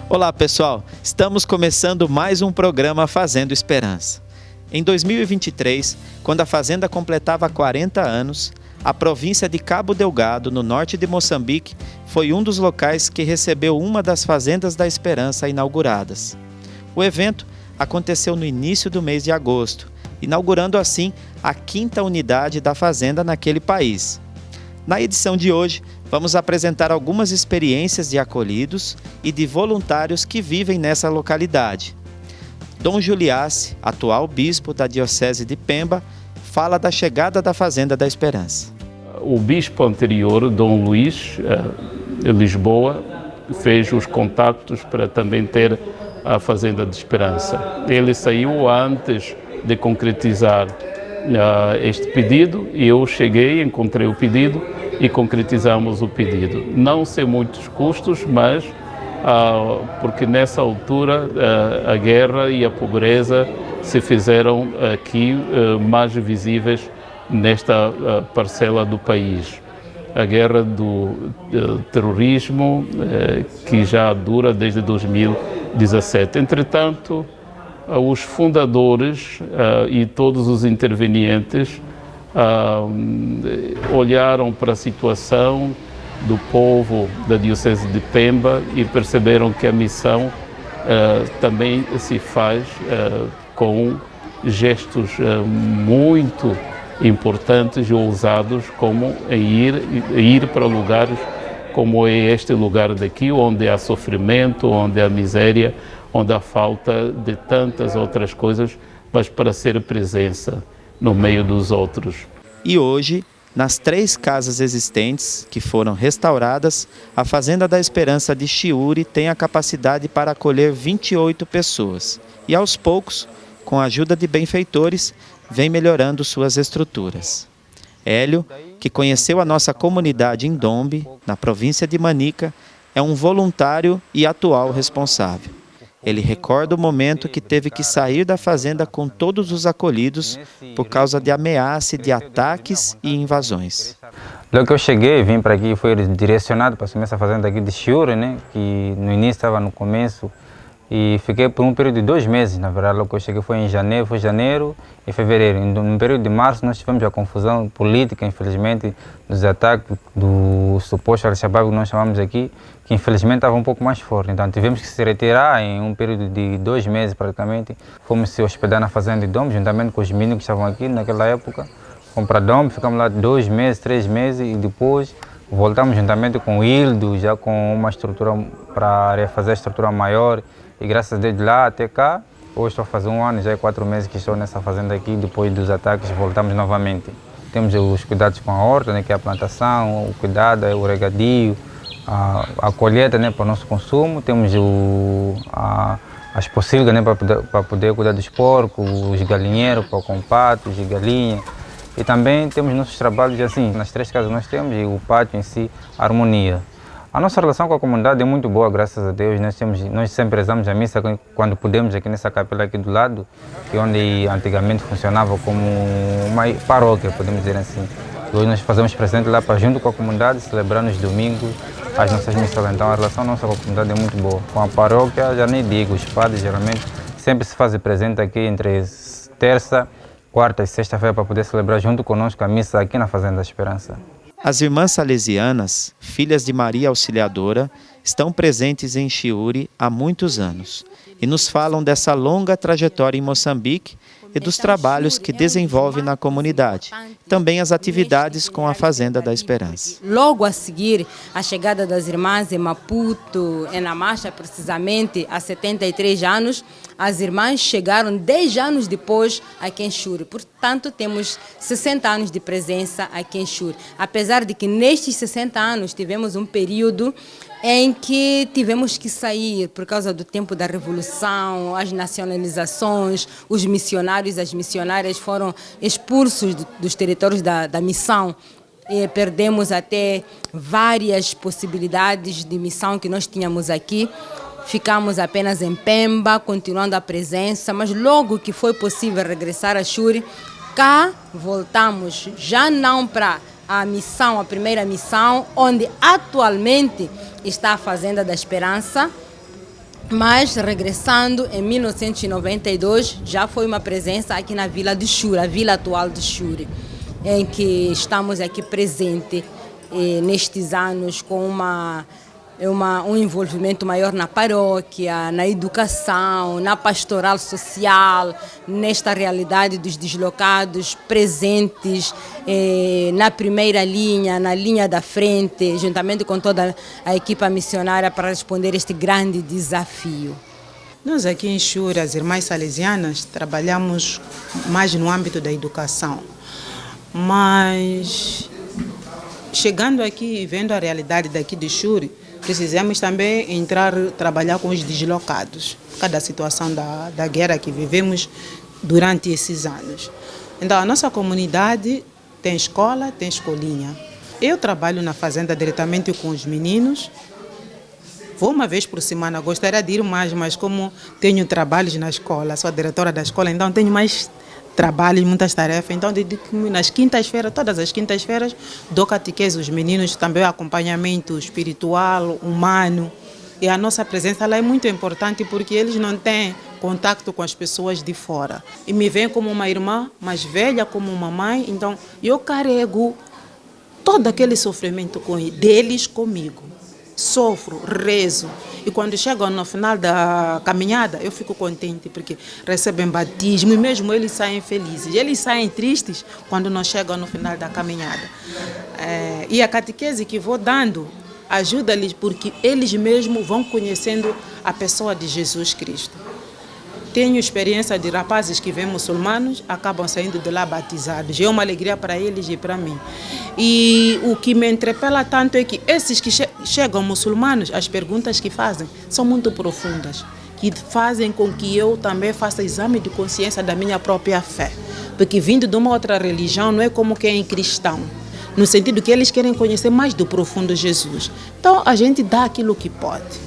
Olá pessoal, estamos começando mais um programa Fazendo Esperança. Em 2023, quando a fazenda completava 40 anos, a província de Cabo Delgado, no norte de Moçambique, foi um dos locais que recebeu uma das Fazendas da Esperança inauguradas. O evento aconteceu no início do mês de agosto, inaugurando assim a 5ª unidade da fazenda naquele país. Na edição de hoje, vamos apresentar algumas experiências de acolhidos e de voluntários que vivem nessa localidade. Dom Juliace, atual bispo da Diocese de Pemba, fala da chegada da Fazenda da Esperança. O bispo anterior, Dom Luís, de Lisboa, fez os contactos para também ter a Fazenda de Esperança. Ele saiu antes de concretizar este pedido e eu cheguei, encontrei o pedido e concretizamos o pedido. Não sem muitos custos, mas porque nessa altura a guerra e a pobreza se fizeram aqui mais visíveis nesta parcela do país. A guerra do terrorismo que já dura desde 2017. Entretanto, os fundadores e todos os intervenientes olharam para a situação do povo da Diocese de Pemba e perceberam que a missão também se faz com gestos muito importantes e ousados, como ir para lugares como é este lugar daqui, onde há sofrimento, onde há miséria, onde há falta de tantas outras coisas, mas para ser presença no meio dos outros. E hoje, nas 3 casas existentes que foram restauradas, a Fazenda da Esperança de Chiuri tem a capacidade para acolher 28 pessoas. E aos poucos, com a ajuda de benfeitores, vem melhorando suas estruturas. Hélio, que conheceu a nossa comunidade em Dombe, na província de Manica, é um voluntário e atual responsável. Ele recorda o momento que teve que sair da fazenda com todos os acolhidos por causa de ameaça de ataques e invasões. Logo que eu cheguei, vim para aqui, fui direcionado para assumir essa fazenda aqui de Chiuri, né? Que no início estava no começo, e fiquei por um período de 2 meses, na verdade. Logo que eu cheguei foi em janeiro e fevereiro. No período de março nós tivemos a confusão política, infelizmente, dos ataques do suposto Al-Shabaab que nós chamamos aqui, que infelizmente estava um pouco mais forte. Então tivemos que se retirar em um período de 2 meses praticamente. Fomos se hospedar na fazenda de Dombe, juntamente com os meninos que estavam aqui naquela época. Fomos para Dombe, ficamos lá 2 meses, 3 meses e depois voltamos juntamente com o Hildo, já com uma estrutura para refazer a estrutura maior. E graças a Deus, de lá até cá, hoje estou a fazer 1 ano, já é 4 meses que estou nessa fazenda aqui. Depois dos ataques voltamos novamente. Temos os cuidados com a horta, né, que é a plantação, o cuidado, o regadio, a colheita, né, para o nosso consumo. Temos as pocilgas, né, para poder cuidar dos porcos, os galinheiros com patos e galinhas. E também temos nossos trabalhos assim, nas 3 casas nós temos, e o pátio em si, a harmonia. A nossa relação com a comunidade é muito boa, graças a Deus. Nós sempre rezamos a missa quando podemos aqui nessa capela aqui do lado, que é onde antigamente funcionava como uma paróquia, podemos dizer assim. E hoje nós fazemos presente lá para junto com a comunidade, celebrar nos domingos as nossas missas. Então a relação nossa com a comunidade é muito boa. Com a paróquia já nem digo, os padres geralmente sempre se fazem presente aqui entre terça, quarta e sexta-feira para poder celebrar junto conosco a missa aqui na Fazenda da Esperança. As irmãs salesianas, filhas de Maria Auxiliadora, estão presentes em Chiuri há muitos anos e nos falam dessa longa trajetória em Moçambique e dos trabalhos que desenvolve na comunidade, também as atividades com a Fazenda da Esperança. Logo a seguir, a chegada das irmãs em Maputo, em Namacha, precisamente há 73 anos, as irmãs chegaram 10 anos depois aqui em Chiuri. Portanto, temos 60 anos de presença aqui em Chiuri. Apesar de que nestes 60 anos tivemos um período em que tivemos que sair por causa do tempo da Revolução, as nacionalizações, os missionários, as missionárias foram expulsos dos territórios da missão. E perdemos até várias possibilidades de missão que nós tínhamos aqui. Ficamos apenas em Pemba, continuando a presença, mas logo que foi possível regressar a Chiuri, cá voltamos, já não para a missão, a primeira missão, onde atualmente está a Fazenda da Esperança, Mas, regressando, em 1992, já foi uma presença aqui na Vila de Xuri, a vila atual de Xuri, em que estamos aqui presentes nestes anos com um envolvimento maior na paróquia, na educação, na pastoral social, nesta realidade dos deslocados presentes na primeira linha, na linha da frente, juntamente com toda a equipa missionária para responder a este grande desafio. Nós aqui em Xuri, as Irmãs Salesianas, trabalhamos mais no âmbito da educação, mas chegando aqui e vendo a realidade daqui de Xuri, precisamos também trabalhar com os deslocados, por causa da situação da guerra que vivemos durante esses anos. Então, a nossa comunidade tem escola, tem escolinha. Eu trabalho na fazenda diretamente com os meninos. Vou uma vez por semana, gostaria de ir mais, mas como tenho trabalhos na escola, sou a diretora da escola, então tenho mais trabalhos, muitas tarefas, então dedico-me nas quintas-feiras, todas as quintas-feiras, dou catequese aos meninos, também acompanhamento espiritual, humano. E a nossa presença lá é muito importante porque eles não têm contato com as pessoas de fora. E me veem como uma irmã mais velha, como uma mãe, então eu carrego todo aquele sofrimento deles comigo. Sofro, rezo. E quando chegam no final da caminhada, eu fico contente porque recebem batismo e mesmo eles saem felizes. Eles saem tristes quando não chegam no final da caminhada. E a catequese que vou dando ajuda-lhes porque eles mesmos vão conhecendo a pessoa de Jesus Cristo. Tenho experiência de rapazes que vêm muçulmanos, acabam saindo de lá batizados. É uma alegria para eles e para mim. E o que me interpela tanto é que esses que chegam muçulmanos, as perguntas que fazem são muito profundas, que fazem com que eu também faça exame de consciência da minha própria fé. Porque vindo de uma outra religião não é como quem é cristão, no sentido que eles querem conhecer mais do profundo Jesus. Então a gente dá aquilo que pode.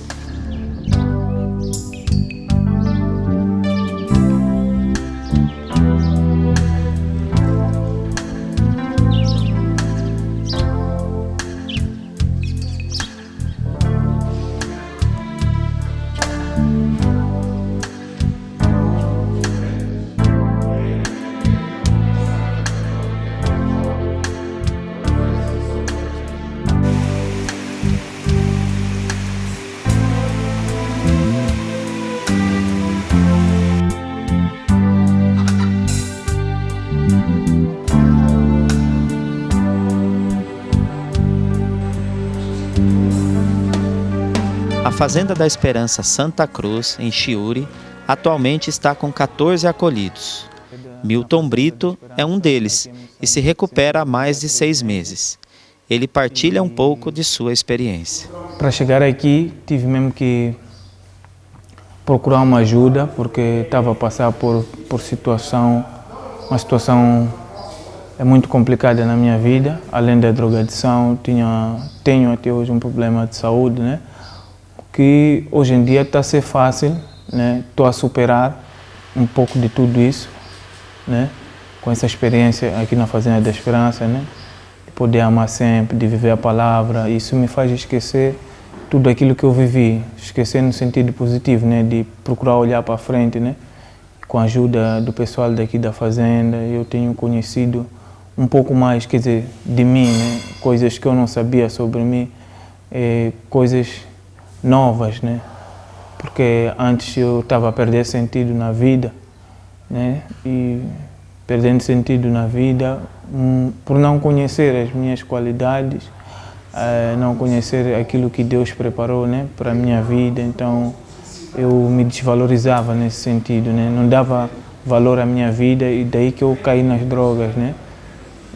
A Fazenda da Esperança Santa Cruz, em Chiuri, atualmente está com 14 acolhidos. Milton Brito é um deles e se recupera há mais de 6 meses. Ele partilha um pouco de sua experiência. Para chegar aqui, tive mesmo que procurar uma ajuda, porque estava a passar por uma situação muito complicada na minha vida. Além da drogadição, tenho até hoje um problema de saúde, né? Que hoje em dia está a ser fácil, né? Estou a superar um pouco de tudo isso, né? Com essa experiência aqui na Fazenda da Esperança, né? De poder amar sempre, de viver a palavra. Isso me faz esquecer tudo aquilo que eu vivi, esquecer no sentido positivo, né? De procurar olhar para frente, né? Com a ajuda do pessoal daqui da Fazenda, eu tenho conhecido um pouco mais, quer dizer, de mim, né? Coisas que eu não sabia sobre mim, coisas novas, né? Porque antes eu estava a perder sentido na vida, né? E perdendo sentido na vida por não conhecer as minhas qualidades, não conhecer aquilo que Deus preparou, né, para a minha vida. Então eu me desvalorizava nesse sentido, né? Não dava valor à minha vida e daí que eu caí nas drogas, né?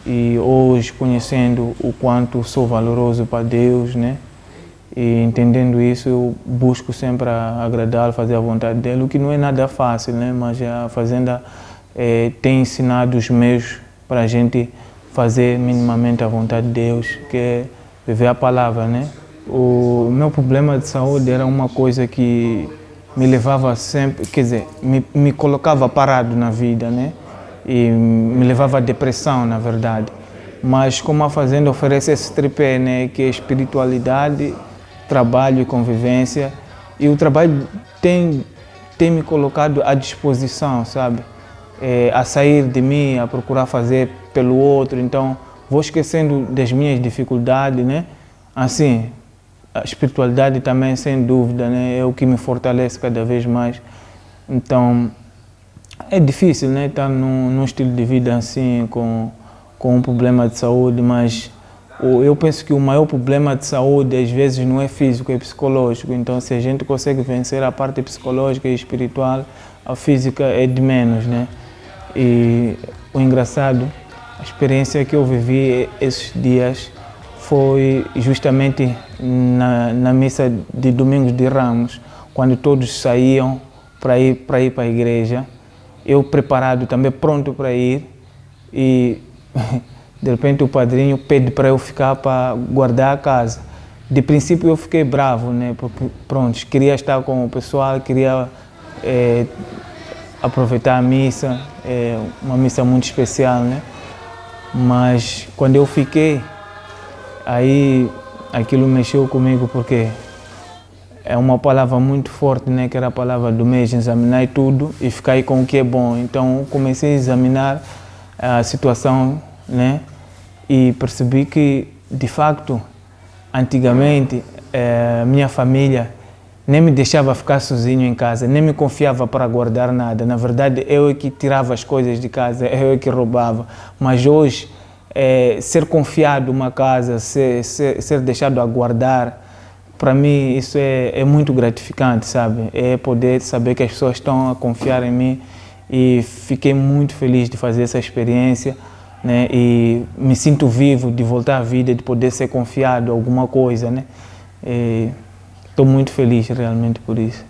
E hoje, conhecendo o quanto sou valoroso para Deus, né? E entendendo isso, eu busco sempre agradá-lo, fazer a vontade dele, o que não é nada fácil, né? Mas a Fazenda tem ensinado os meios para a gente fazer minimamente a vontade de Deus, que é viver a palavra, né? O meu problema de saúde era uma coisa que me levava sempre, quer dizer, me colocava parado na vida, né? E me levava à depressão, na verdade. Mas como a Fazenda oferece esse tripé, né? Que é espiritualidade, trabalho e convivência. E o trabalho tem me colocado à disposição, sabe? A sair de mim, a procurar fazer pelo outro. Então, vou esquecendo das minhas dificuldades, né? Assim, a espiritualidade também, sem dúvida, né? É o que me fortalece cada vez mais. Então, é difícil, né? Estar num estilo de vida assim, com um problema de saúde, mas eu penso que o maior problema de saúde, às vezes, não é físico, é psicológico. Então, se a gente consegue vencer a parte psicológica e espiritual, a física é de menos, né? E o engraçado, a experiência que eu vivi esses dias foi justamente na missa de Domingos de Ramos, quando todos saíam para ir para a igreja, eu preparado também, pronto para ir, e de repente o padrinho pede para eu ficar para guardar a casa. De princípio eu fiquei bravo, né, porque pronto, queria estar com o pessoal, queria aproveitar a missa, uma missa muito especial, né? Mas quando eu fiquei, aí aquilo mexeu comigo, porque é uma palavra muito forte, né? Que era a palavra do mês, examinar tudo e ficar aí com o que é bom. Então comecei a examinar a situação, né? E percebi que, de facto, antigamente, minha família nem me deixava ficar sozinho em casa, nem me confiava para guardar nada. Na verdade, eu é que tirava as coisas de casa, eu é que roubava. Mas hoje, ser confiado uma casa, ser deixado a guardar, para mim isso é muito gratificante, sabe? É poder saber que as pessoas estão a confiar em mim, e fiquei muito feliz de fazer essa experiência, né? E me sinto vivo de voltar à vida, de poder ser confiado em alguma coisa, né? Estou muito feliz realmente por isso.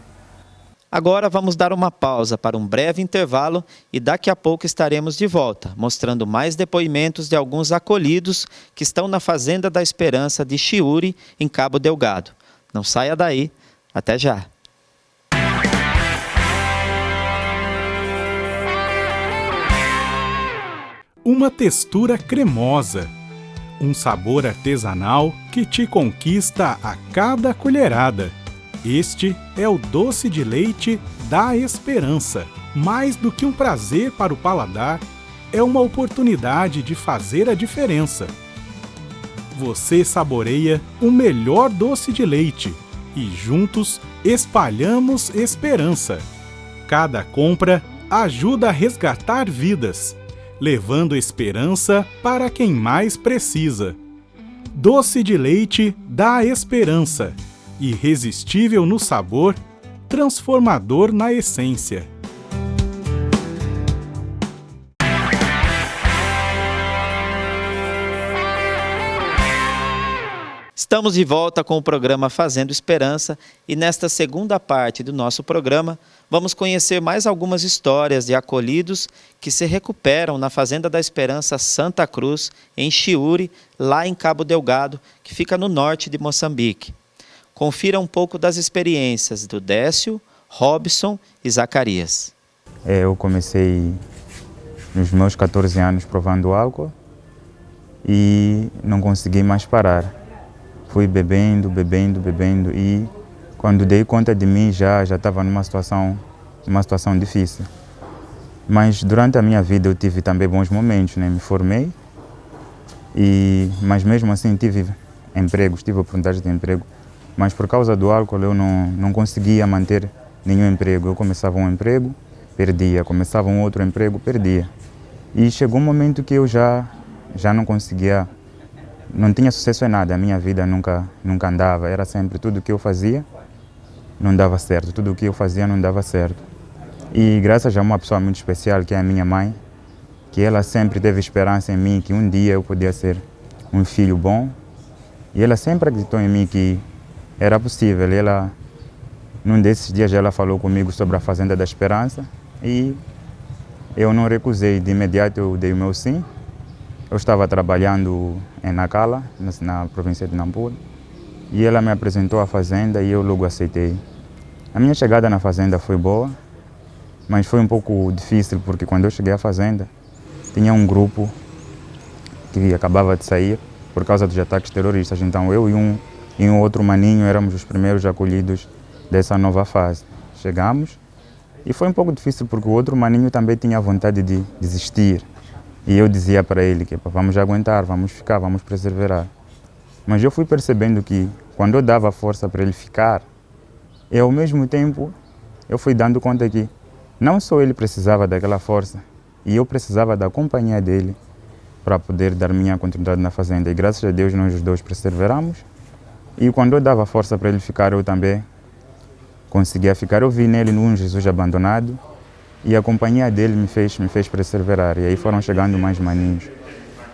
Agora vamos dar uma pausa para um breve intervalo e daqui a pouco estaremos de volta, mostrando mais depoimentos de alguns acolhidos que estão na Fazenda da Esperança de Chiuri, em Cabo Delgado. Não saia daí, até já! Uma textura cremosa, um sabor artesanal que te conquista a cada colherada. Este é o doce de leite da Esperança. Mais do que um prazer para o paladar, é uma oportunidade de fazer a diferença. Você saboreia o melhor doce de leite e juntos espalhamos esperança. Cada compra ajuda a resgatar vidas, levando esperança para quem mais precisa. Doce de leite da Esperança. Irresistível no sabor, transformador na essência. Estamos de volta com o programa Fazendo Esperança e nesta segunda parte do nosso programa vamos conhecer mais algumas histórias de acolhidos que se recuperam na Fazenda da Esperança Santa Cruz, em Chiuri, lá em Cabo Delgado, que fica no norte de Moçambique. Confira um pouco das experiências do Décio, Robson e Zacarias. Eu comecei nos meus 14 anos provando álcool e não consegui mais parar. Fui bebendo e quando dei conta de mim já estava numa situação difícil. Mas durante a minha vida eu tive também bons momentos, né? Me formei, mas mesmo assim tive empregos, tive oportunidades de emprego. Mas por causa do álcool eu não conseguia manter nenhum emprego. Eu começava um emprego, perdia, começava um outro emprego, perdia. E chegou um momento que eu já não conseguia, não tinha sucesso em nada, a minha vida nunca andava, era sempre tudo que eu fazia não dava certo, tudo que eu fazia não dava certo. E graças a uma pessoa muito especial, que é a minha mãe, que ela sempre teve esperança em mim, que um dia eu podia ser um filho bom, e ela sempre acreditou em mim que era possível. Num desses dias ela falou comigo sobre a Fazenda da Esperança e eu não recusei, de imediato eu dei o meu sim. Eu estava trabalhando em Nacala, na província de Nampula, e ela me apresentou a fazenda e eu logo aceitei. A minha chegada na fazenda foi boa, mas foi um pouco difícil, porque quando eu cheguei à fazenda, tinha um grupo que acabava de sair por causa dos ataques terroristas. Então eu e um outro maninho éramos os primeiros acolhidos dessa nova fase. chegamos e foi um pouco difícil porque o outro maninho também tinha vontade de desistir. E eu dizia para ele que vamos aguentar, vamos ficar, vamos perseverar. Mas eu fui percebendo que quando eu dava força para ele ficar, e ao mesmo tempo eu fui dando conta que não só ele precisava daquela força, e eu precisava da companhia dele para poder dar minha continuidade na fazenda. E graças a Deus nós os dois perseveramos. E quando eu dava força para ele ficar, eu também conseguia ficar. Eu vi nele um Jesus abandonado e a companhia dele me fez perseverar. E aí foram chegando mais maninhos.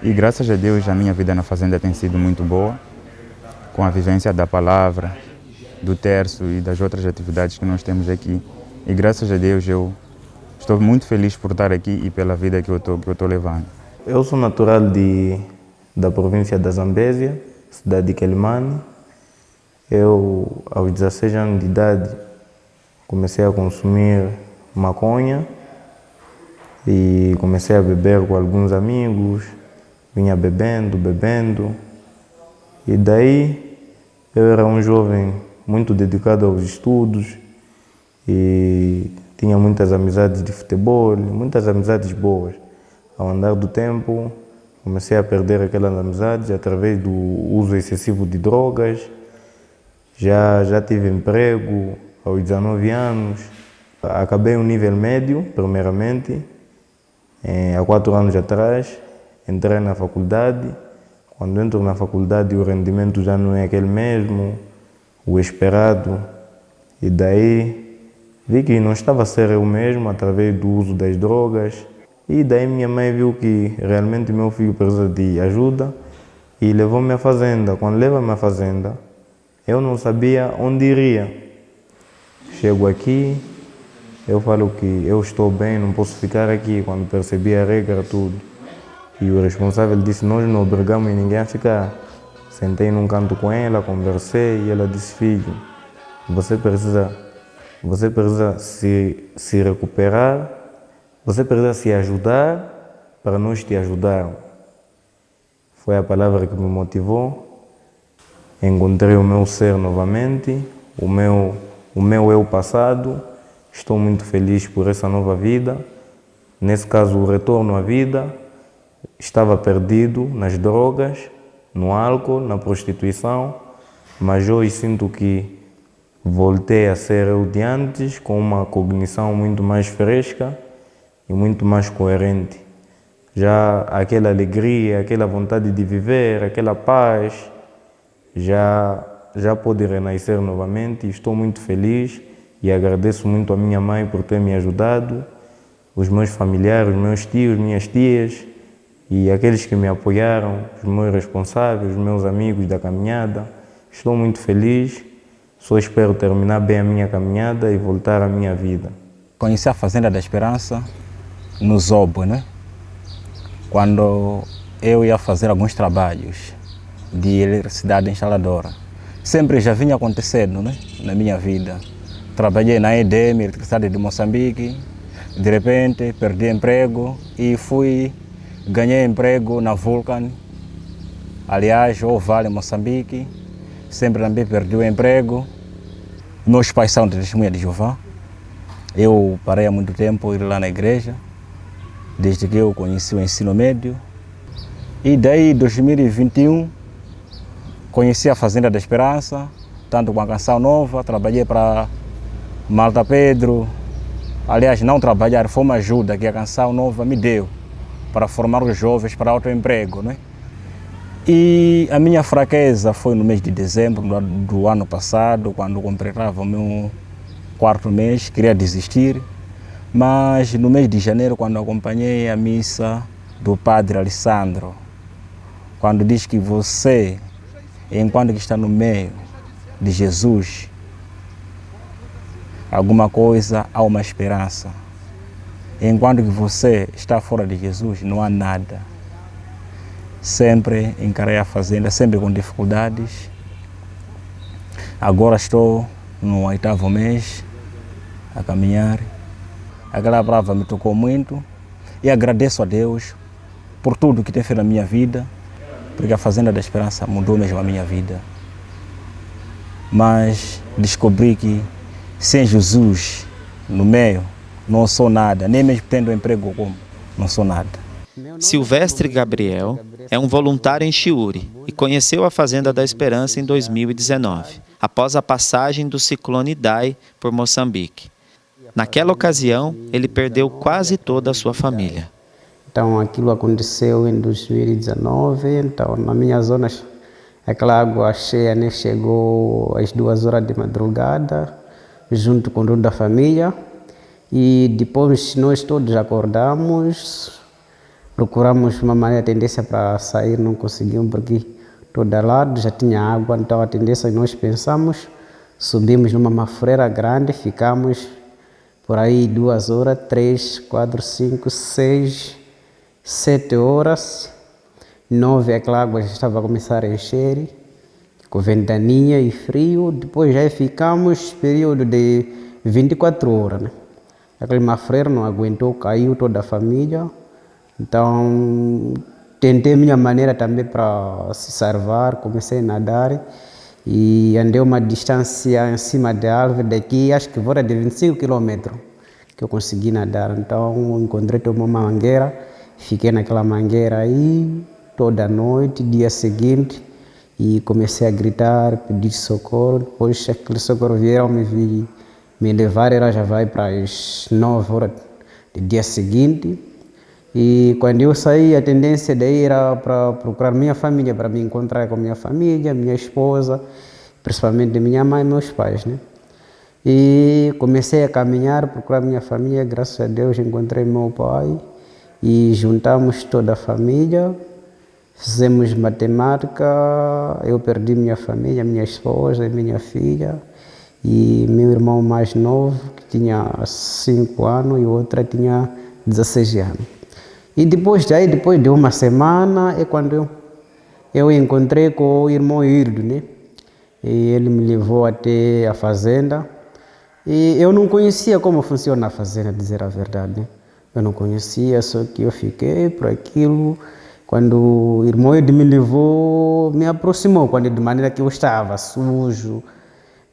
E graças a Deus a minha vida na fazenda tem sido muito boa, com a vivência da palavra, do terço e das outras atividades que nós temos aqui. E graças a Deus eu estou muito feliz por estar aqui e pela vida que eu estou levando. Eu sou natural da província da Zambésia, cidade de Quelimane. Eu, aos 16 anos de idade, comecei a consumir maconha e comecei a beber com alguns amigos. Vinha bebendo. E daí eu era um jovem muito dedicado aos estudos e tinha muitas amizades de futebol, muitas amizades boas. Ao andar do tempo, comecei a perder aquelas amizades através do uso excessivo de drogas. Já tive emprego aos 19 anos. Acabei o nível médio, primeiramente, há 4 anos atrás. Entrei na faculdade. Quando entro na faculdade, o rendimento já não é aquele mesmo, o esperado. E daí vi que não estava a ser eu mesmo através do uso das drogas. E daí minha mãe viu que realmente meu filho precisa de ajuda e levou-me à fazenda. Quando leva-me à fazenda, eu não sabia onde iria. Chego aqui, eu falo que eu estou bem, não posso ficar aqui. Quando percebi a regra, tudo. E o responsável disse, nós não obrigamos ninguém a ficar. Sentei num canto com ela, conversei e ela disse, filho, você precisa se recuperar. Você precisa se ajudar para nós te ajudar. Foi a palavra que me motivou. Encontrei o meu ser novamente, o meu eu passado. Estou muito feliz por essa nova vida. Nesse caso, o retorno à vida. Estava perdido nas drogas, no álcool, na prostituição, mas hoje sinto que voltei a ser eu de antes, com uma cognição muito mais fresca e muito mais coerente. Já aquela alegria, aquela vontade de viver, aquela paz, já pode renascer novamente. Estou muito feliz e agradeço muito a minha mãe por ter me ajudado, os meus familiares, os meus tios, minhas tias e aqueles que me apoiaram, os meus responsáveis, os meus amigos da caminhada. Estou muito feliz, só espero terminar bem a minha caminhada e voltar à minha vida. Conheci a Fazenda da Esperança no Zobo, né? Quando eu ia fazer alguns trabalhos de eletricidade instaladora. Sempre já vinha acontecendo, né, na minha vida. Trabalhei na EDM, Eletricidade de Moçambique, de repente perdi emprego e ganhei emprego na Vulcan, aliás, o Vale Moçambique, sempre também perdi o emprego. Meus pais são de Testemunha de Jeová. Eu parei há muito tempo ir lá na igreja, desde que eu conheci o ensino médio. E daí, em 2021, conheci a Fazenda da Esperança, tanto com a Canção Nova, trabalhei para Malta Pedro. Aliás, não trabalhar, foi uma ajuda que a Canção Nova me deu para formar os jovens para autoemprego, né? E a minha fraqueza foi no mês de dezembro do ano passado, quando completava o meu 4º mês, queria desistir. Mas no mês de janeiro, quando acompanhei a missa do Padre Alessandro, quando diz que você, enquanto que está no meio de Jesus, alguma coisa, há uma esperança. Enquanto que você está fora de Jesus, não há nada. Sempre encarei a fazenda, sempre com dificuldades. Agora estou no 8º mês a caminhar. Aquela palavra me tocou muito e agradeço a Deus por tudo que tem feito na minha vida, porque a Fazenda da Esperança mudou mesmo a minha vida. Mas descobri que sem Jesus no meio, não sou nada, nem mesmo tendo emprego como, não sou nada. Silvestre Gabriel é um voluntário em Chiuri e conheceu a Fazenda da Esperança em 2019, após a passagem do ciclone Idai por Moçambique. Naquela ocasião, ele perdeu quase toda a sua família. Então, aquilo aconteceu em 2019, então, na minha zona, aquela água cheia, né, chegou às 2 horas de madrugada, junto com toda a família, e depois nós todos acordamos, procuramos uma maneira, a tendência para sair, não conseguimos, porque todo lado já tinha água, então a tendência nós pensamos, subimos numa mafreira grande, ficamos por aí 2 horas, 3, 4, 5, 6, 7 horas, 9, aquela água já estava a começar a encher, com ventania e frio, depois já ficamos período de 24 horas, né? Aquele mafreiro não aguentou, caiu toda a família, então tentei minha maneira também para se salvar, comecei a nadar e andei uma distância em cima da árvore, daqui acho que fora de 25 km que eu consegui nadar, então encontrei uma mangueira, fiquei naquela mangueira aí toda a noite, dia seguinte, e comecei a gritar, pedir socorro, depois aquele socorro vieram me levar, ela já vai para as 9 horas do dia seguinte, e quando eu saí, a tendência daí era para procurar minha família, para me encontrar com minha família, minha esposa, principalmente minha mãe e meus pais, né? E comecei a caminhar, procurar minha família, graças a Deus encontrei meu pai e juntamos toda a família, fizemos matemática, eu perdi minha família, minha esposa e minha filha, e meu irmão mais novo, que tinha 5 anos, e outra tinha 16 anos. E depois de uma semana, é quando eu encontrei com o irmão Hildo, né? E ele me levou até a fazenda. E eu não conhecia como funciona a fazenda, dizer a verdade, né? Eu não conhecia, só que eu fiquei por aquilo. Quando o irmão Hildo me levou, me aproximou, de maneira que eu estava sujo,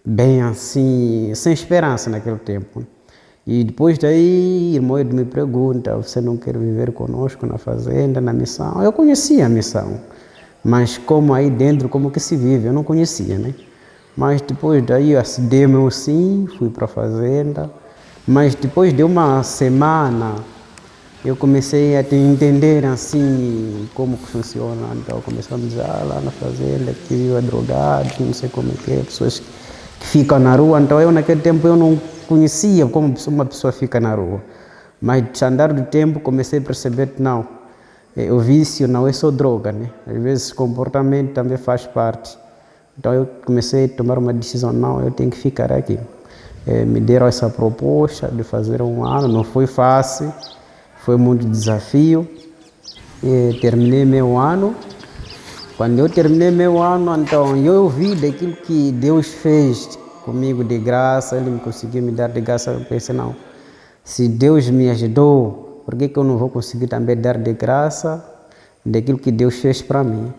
bem assim, sem esperança naquele tempo. E depois daí, o irmão me pergunta, você não quer viver conosco na fazenda, na missão? Eu conhecia a missão, mas como aí dentro, como que se vive, eu não conhecia, né? Mas depois daí, eu dei meu sim, fui para a fazenda, mas depois de uma semana, eu comecei a entender assim, como que funciona, então começamos lá na fazenda, que vive drogados, não sei como é que é, pessoas que ficam na rua, então eu naquele tempo eu não conhecia como uma pessoa fica na rua, mas de andar do tempo comecei a perceber que não, o vício não é só droga, né? Às vezes o comportamento também faz parte. Então eu comecei a tomar uma decisão, não, eu tenho que ficar aqui. Me deram essa proposta de fazer 1 ano, não foi fácil, foi muito desafio. Terminei meu ano. Quando eu terminei meu ano, então eu vi daquilo que Deus fez comigo de graça, Ele me conseguiu me dar de graça. Eu pensei, não, se Deus me ajudou, por que eu não vou conseguir também dar de graça daquilo que Deus fez para mim?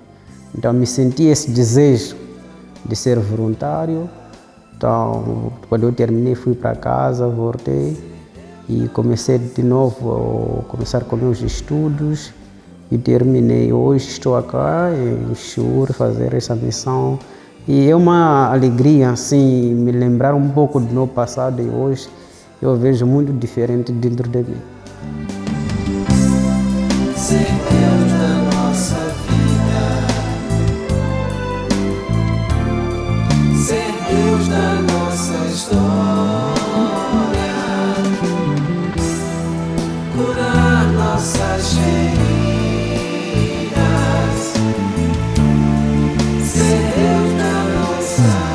Então me senti esse desejo de ser voluntário. Então, quando eu terminei, fui para casa, voltei e comecei de novo a começar com meus estudos e terminei. Hoje estou aqui em Chiuri fazer essa missão. E é uma alegria, assim, me lembrar um pouco do meu passado e hoje eu vejo muito diferente dentro de mim. Ser Deus da nossa vida, ser Deus da nossa história, curar nossas feridas, ser Deus da nossa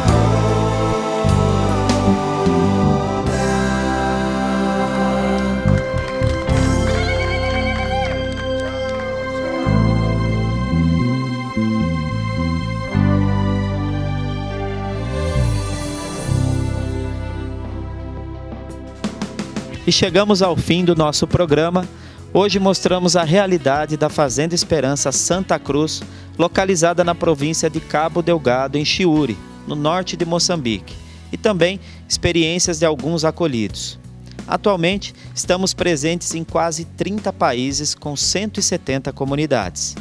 E chegamos ao fim do nosso programa. Hoje mostramos a realidade da Fazenda Esperança Santa Cruz, localizada na província de Cabo Delgado, em Chiuri, no norte de Moçambique, e também experiências de alguns acolhidos. Atualmente, estamos presentes em quase 30 países com 170 comunidades.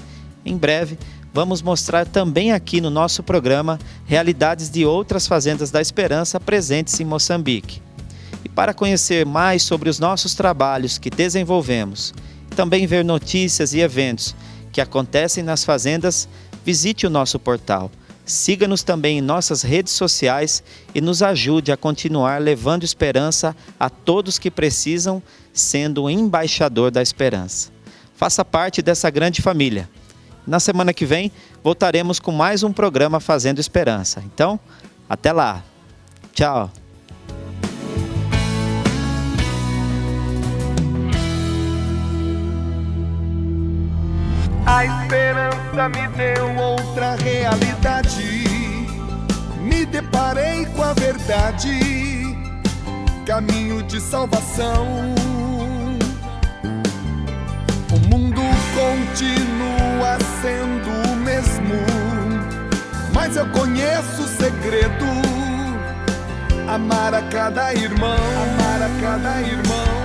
Em breve, vamos mostrar também aqui no nosso programa realidades de outras fazendas da esperança presentes em Moçambique. E para conhecer mais sobre os nossos trabalhos que desenvolvemos, também ver notícias e eventos que acontecem nas fazendas, visite o nosso portal. Siga-nos também em nossas redes sociais e nos ajude a continuar levando esperança a todos que precisam, sendo um embaixador da esperança. Faça parte dessa grande família. Na semana que vem, voltaremos com mais um programa Fazendo Esperança. Então, até lá. Tchau. A esperança me deu outra realidade. Me deparei com a verdade, caminho de salvação. O mundo continua sendo o mesmo, mas eu conheço o segredo: amar a cada irmão, amar a cada irmão.